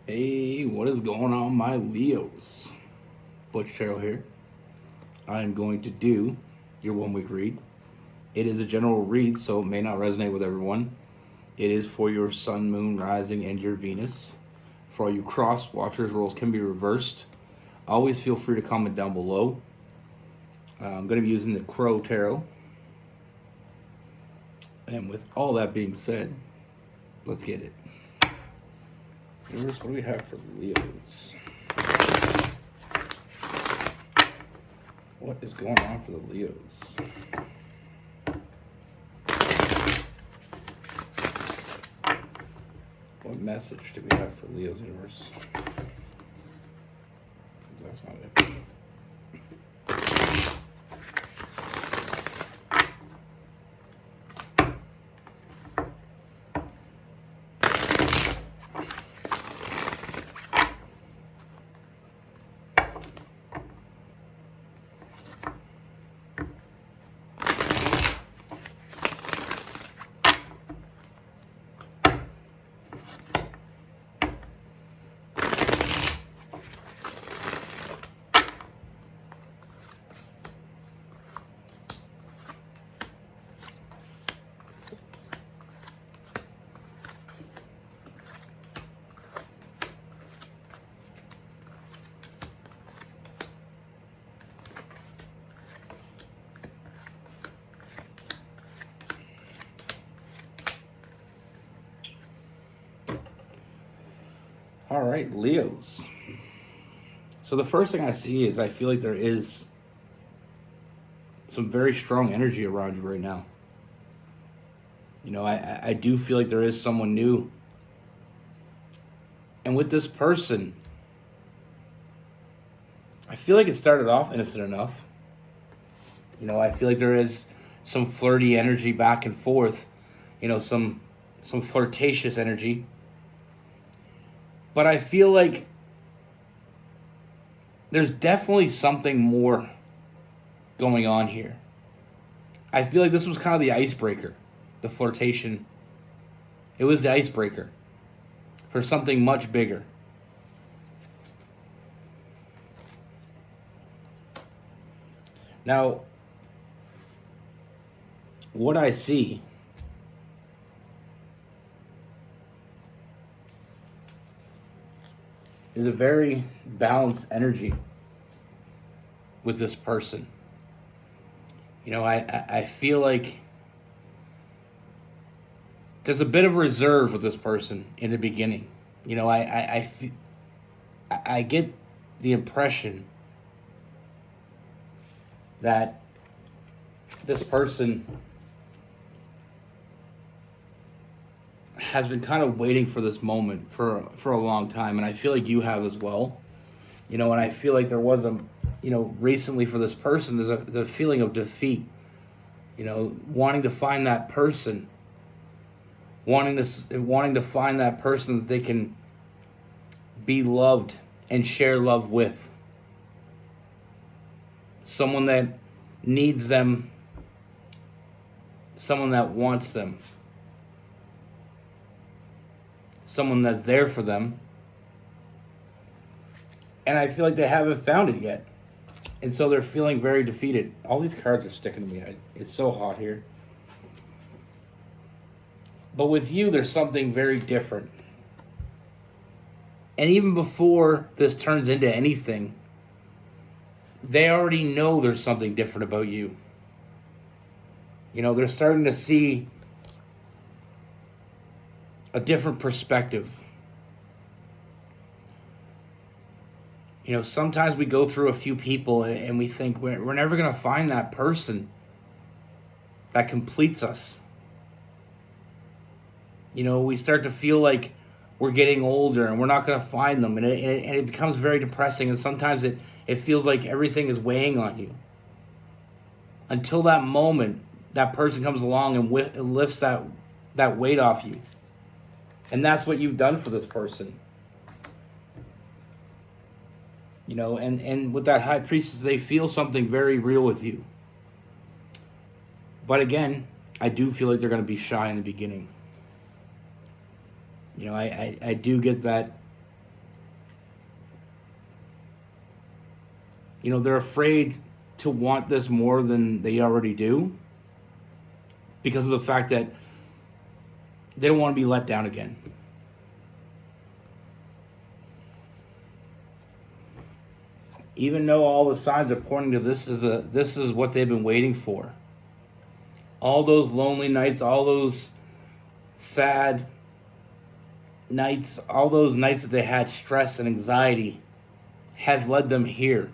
Hey, what is going on, my Leos? Butch here. I am going to do your 1 week read. It is a general read, so it may not resonate with everyone. It is for your sun, moon, rising, and your Venus. For all you cross watchers, roles can be reversed. Always feel free to comment down below. I'm going to be using the Crow Tarot. And with all that being said, let's get it. What do we have for Leos? What is going on for the Leos? What message do we have for Leo's universe? That's not it. All right, Leos. So the first thing I see is I feel like there is some very strong energy around you right now. You know, I do feel like there is someone new. And with this person, I feel like it started off innocent enough. You know, I feel like there is some flirty energy back and forth. You know, some flirtatious energy. But I feel like there's definitely something more going on here. I feel like this was kind of the icebreaker, the flirtation. It was the icebreaker for something much bigger. Now, what I see is a very balanced energy with this person. You know, I feel like there's a bit of reserve with this person in the beginning. You know, I get the impression that this person has been kind of waiting for this moment for a long time, and I feel like you have as well. You know, and I feel like there was recently for this person, there's the feeling of defeat. You know, wanting to find that person, wanting to find that person that they can be loved and share love with. Someone that needs them, someone that wants them, someone that's there for them. And I feel like they haven't found it yet. And so they're feeling very defeated. All these cards are sticking to me. It's so hot here. But with you, there's something very different. And even before this turns into anything, they already know there's something different about you. You know, they're starting to see a different perspective. You know, sometimes we go through a few people and we think we're never going to find that person that completes us. You know, we start to feel like we're getting older and we're not going to find them. And it becomes very depressing. And sometimes it feels like everything is weighing on you. Until that moment, that person comes along and lifts that weight off you. And that's what you've done for this person. You know, and with that high priestess, they feel something very real with you. But again, I do feel like they're going to be shy in the beginning. You know, I do get that They're afraid to want this more than they already do because of the fact that they don't want to be let down again. Even though all the signs are pointing to this is what they've been waiting for. All those lonely nights, all those sad nights, all those nights that they had stress and anxiety have led them here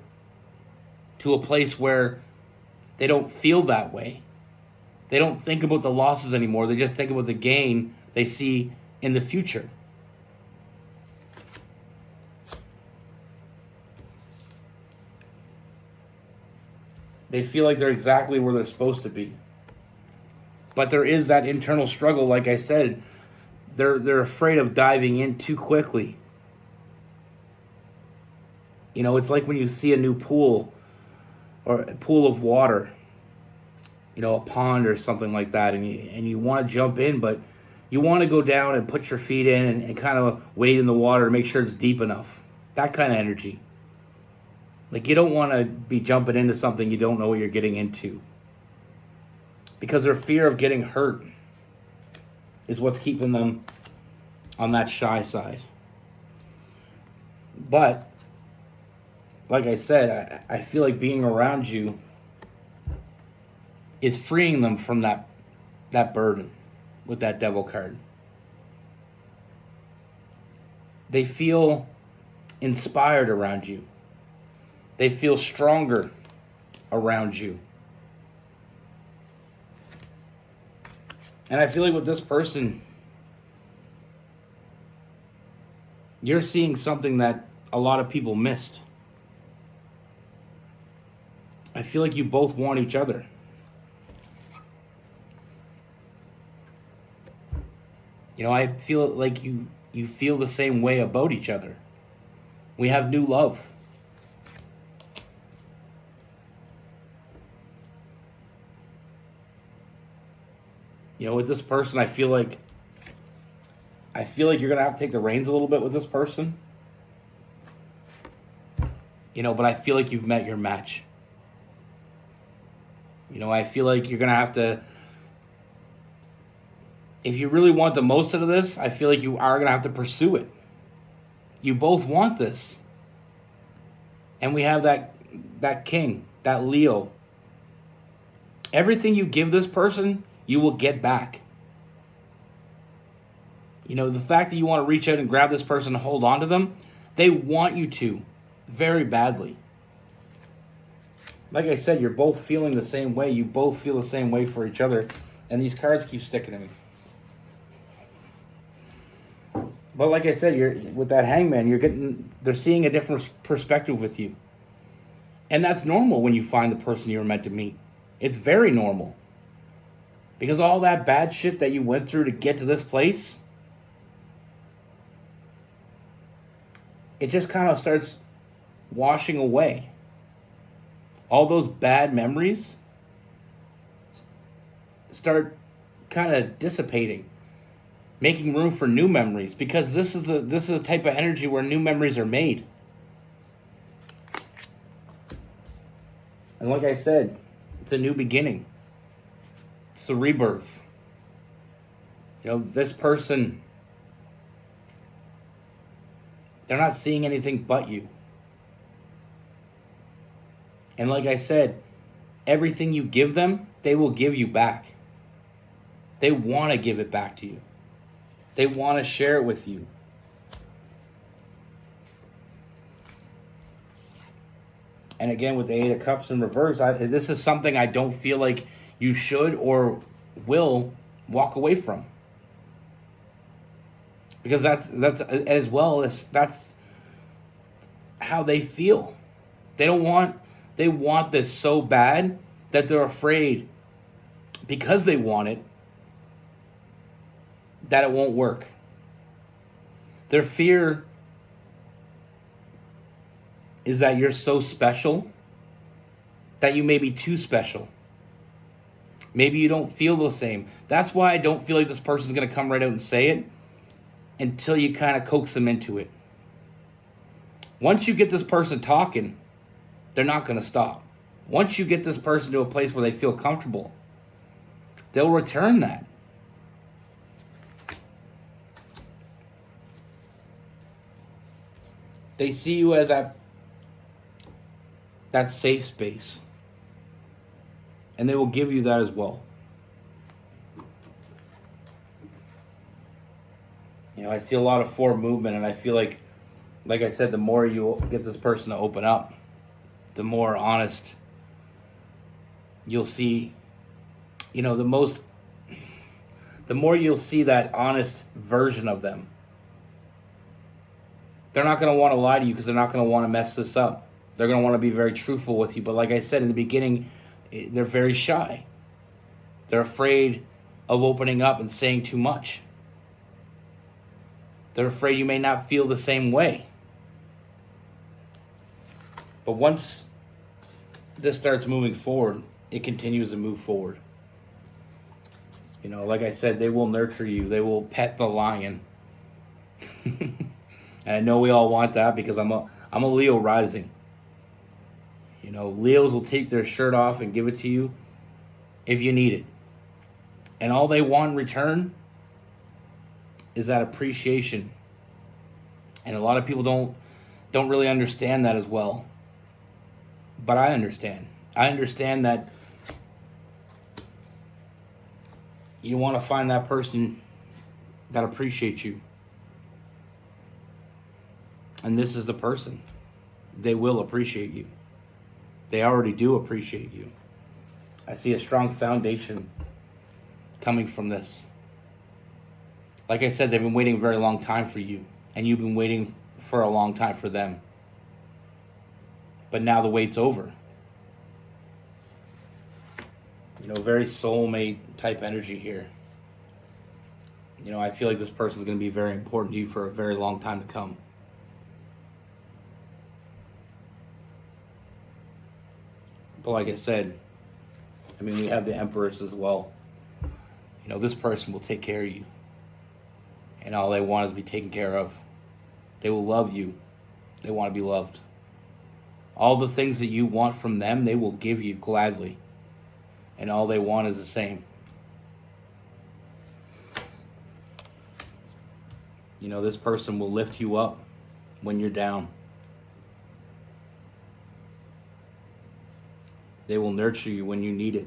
to a place where they don't feel that way. They don't think about the losses anymore. They just think about the gain they see in the future. They feel like they're exactly where they're supposed to be. But there is that internal struggle, like I said. They're afraid of diving in too quickly. It's like when you see a new pool or a pool of water, a pond or something like that, and you want to jump in, but you want to go down and put your feet in and kind of wade in the water to make sure it's deep enough. That kind of energy. Like, you don't want to be jumping into something you don't know what you're getting into. Because their fear of getting hurt is what's keeping them on that shy side. But, like I said, I feel like being around you is freeing them from that burden with that devil card. They feel inspired around you. They feel stronger around you. And I feel like with this person, you're seeing something that a lot of people missed. I feel like you both want each other. I feel like you feel the same way about each other. We have new love. With this person, I feel like you're gonna have to take the reins a little bit with this person. But I feel like you've met your match. I feel like you're gonna have to, if you really want the most out of this, I feel like you are gonna have to pursue it. You both want this. And we have that king, that Leo. Everything you give this person, you will get back. The fact that you want to reach out and grab this person and hold on to them, they want you to very badly. Like I said, you're both feeling the same way. You both feel the same way for each other. And these cards keep sticking to me. But like I said, with that hangman, they're seeing a different perspective with you. And that's normal when you find the person you were meant to meet. It's very normal. Because all that bad shit that you went through to get to this place, it just kind of starts washing away. All those bad memories start kind of dissipating, making room for new memories, because this is the type of energy where new memories are made. And like I said, it's a new beginning. It's the rebirth. This person, they're not seeing anything but you. And like I said, everything you give them, they will give you back. They want to give it back to you. They want to share it with you. And again, with the Eight of Cups in reverse, this is something I don't feel like you should or will walk away from. Because that's how they feel. They want this so bad that they're afraid, because they want it, that it won't work. Their fear is that you're so special that you may be too special. Maybe you don't feel the same. That's why I don't feel like this person's going to come right out and say it until you kind of coax them into it. Once you get this person talking, they're not going to stop. Once you get this person to a place where they feel comfortable, they'll return that. They see you as that safe space. And they will give you that as well. You know, I see a lot of forward movement, and I feel like I said, the more you get this person to open up, the more honest you'll see. You know, the more you'll see that honest version of them. They're not going to want to lie to you because they're not going to want to mess this up. They're going to want to be very truthful with you. But like I said in the beginning, they're very shy. They're afraid of opening up and saying too much. They're afraid you may not feel the same way. But once this starts moving forward, it continues to move forward. You know, like I said, they will nurture you. They will pet the lion. And I know we all want that because I'm a Leo rising. You know, Leos will take their shirt off and give it to you if you need it. And all they want in return is that appreciation. And a lot of people don't really understand that as well. But I understand. I understand that you want to find that person that appreciates you. And this is the person. They will appreciate you. They already do appreciate you. I see a strong foundation coming from this. Like I said, they've been waiting a very long time for you. And you've been waiting for a long time for them. But now the wait's over. You know, very soulmate type energy here. You know, I feel like this person is going to be very important to you for a very long time to come. But like I said, I mean, we have the Empress as well. You know, this person will take care of you. And all they want is to be taken care of. They will love you. They want to be loved. All the things that you want from them, they will give you gladly. And all they want is the same. You know, this person will lift you up when you're down. They will nurture you when you need it.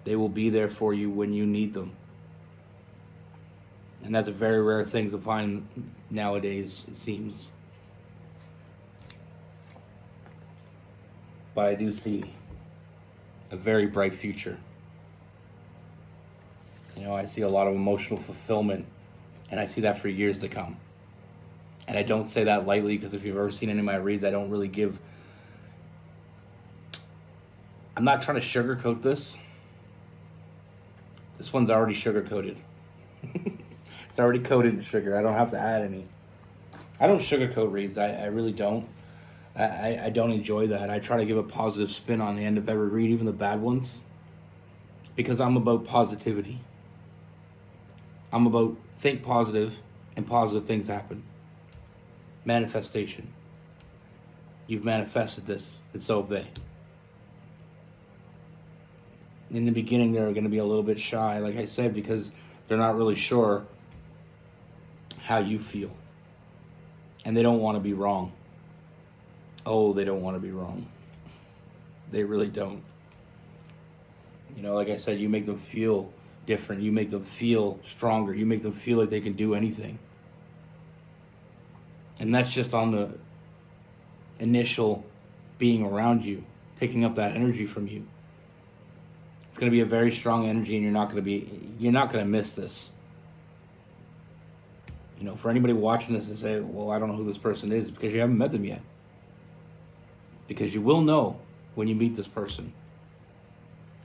They will be there for you when you need them. And that's a very rare thing to find nowadays, it seems. But I do see a very bright future. You know, I see a lot of emotional fulfillment, and I see that for years to come. And I don't say that lightly, because if you've ever seen any of my reads, I don't really give... I'm not trying to sugarcoat this. This one's already sugar-coated. It's already coated in sugar. I don't have to add any. I don't sugarcoat reads. I really don't. I don't enjoy that. I try to give a positive spin on the end of every read, even the bad ones, because I'm about positivity. I'm about think positive and positive things happen. Manifestation. You've manifested this, and so have they. In the beginning, they're going to be a little bit shy, like I said, because they're not really sure how you feel. And they don't want to be wrong. Oh, they don't want to be wrong. They really don't. You know, like I said, you make them feel different. You make them feel stronger. You make them feel like they can do anything. And that's just on the initial being around you, picking up that energy from you. It's going to be a very strong energy, and you're not going to miss this. You know, for anybody watching this and say, well, I don't know who this person is, because you haven't met them yet. Because you will know when you meet this person.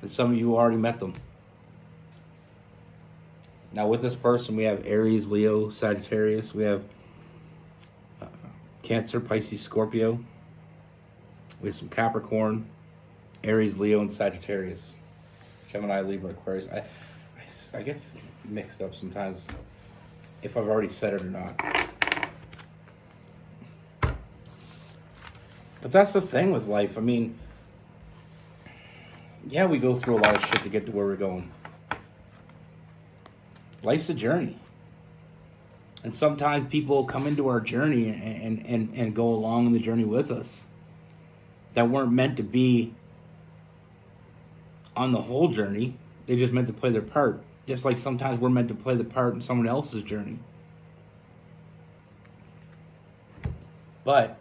And some of you already met them. Now with this person, we have Aries, Leo, Sagittarius. We have Cancer, Pisces, Scorpio. We have some Capricorn, Aries, Leo, and Sagittarius. Gemini, Libra, Aquarius. I get mixed up sometimes if I've already said it or not. But But that's the thing with life. I mean, yeah, we go through a lot of shit to get to where we're going. Life's a journey. And sometimes people come into our journey and go along in the journey with us that weren't meant to be on the whole journey. They just meant to play their part. Just like sometimes we're meant to play the part in someone else's journey. But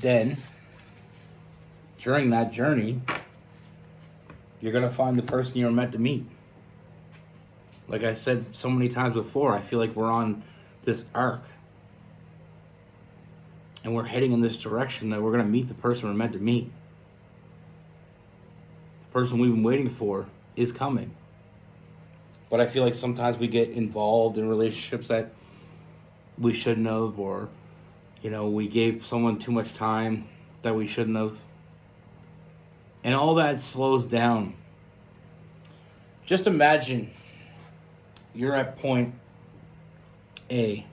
then, during that journey, you're going to find the person you're meant to meet. Like I said so many times before, I feel like we're on this arc. And we're heading in this direction that we're going to meet the person we're meant to meet. The person we've been waiting for is coming. But I feel like sometimes we get involved in relationships that we shouldn't have, or, we gave someone too much time that we shouldn't have. And all that slows down. Just imagine you're at point A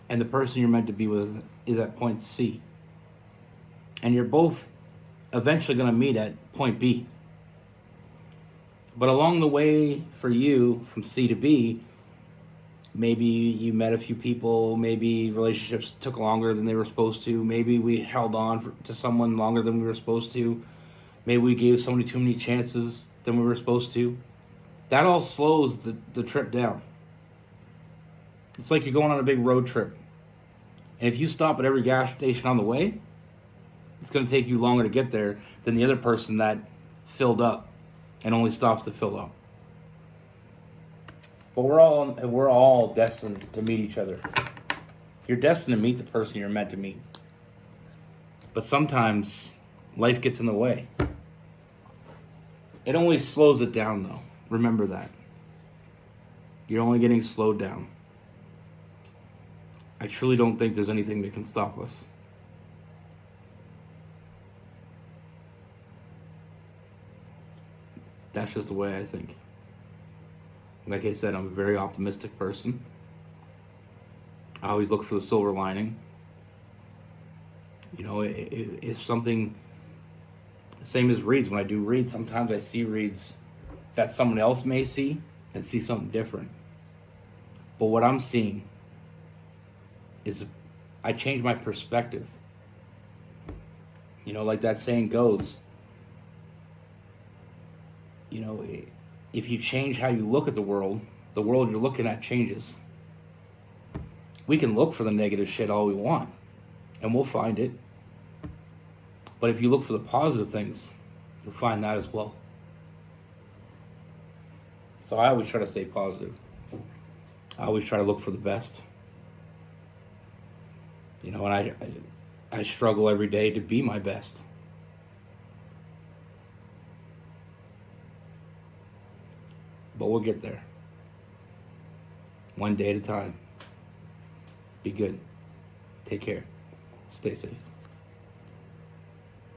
and the person you're meant to be with is at point C. And you're both eventually going to meet at point B. But along the way for you from C to B, maybe you met a few people, maybe relationships took longer than they were supposed to, maybe we held on to someone longer than we were supposed to, maybe we gave somebody too many chances than we were supposed to. That all slows the trip down. It's like you're going on a big road trip. And if you stop at every gas station on the way, it's going to take you longer to get there than the other person that filled up and only stops to fill up. But we're all destined to meet each other. You're destined to meet the person you're meant to meet. But sometimes life gets in the way. It only slows it down, though. Remember that. You're only getting slowed down. I truly don't think there's anything that can stop us. That's just the way I think. Like I said, I'm a very optimistic person. I always look for the silver lining. If something, same as reads, when I do reads, sometimes I see reads that someone else may see and see something different. But what I'm seeing is I change my perspective. Like that saying goes, if you change how you look at the world you're looking at changes. We can look for the negative shit all we want, and we'll find it. But if you look for the positive things, you'll find that as well. So I always try to stay positive. I always try to look for the best. And I struggle every day to be my best. But we'll get there. One day at a time. Be good. Take care. Stay safe.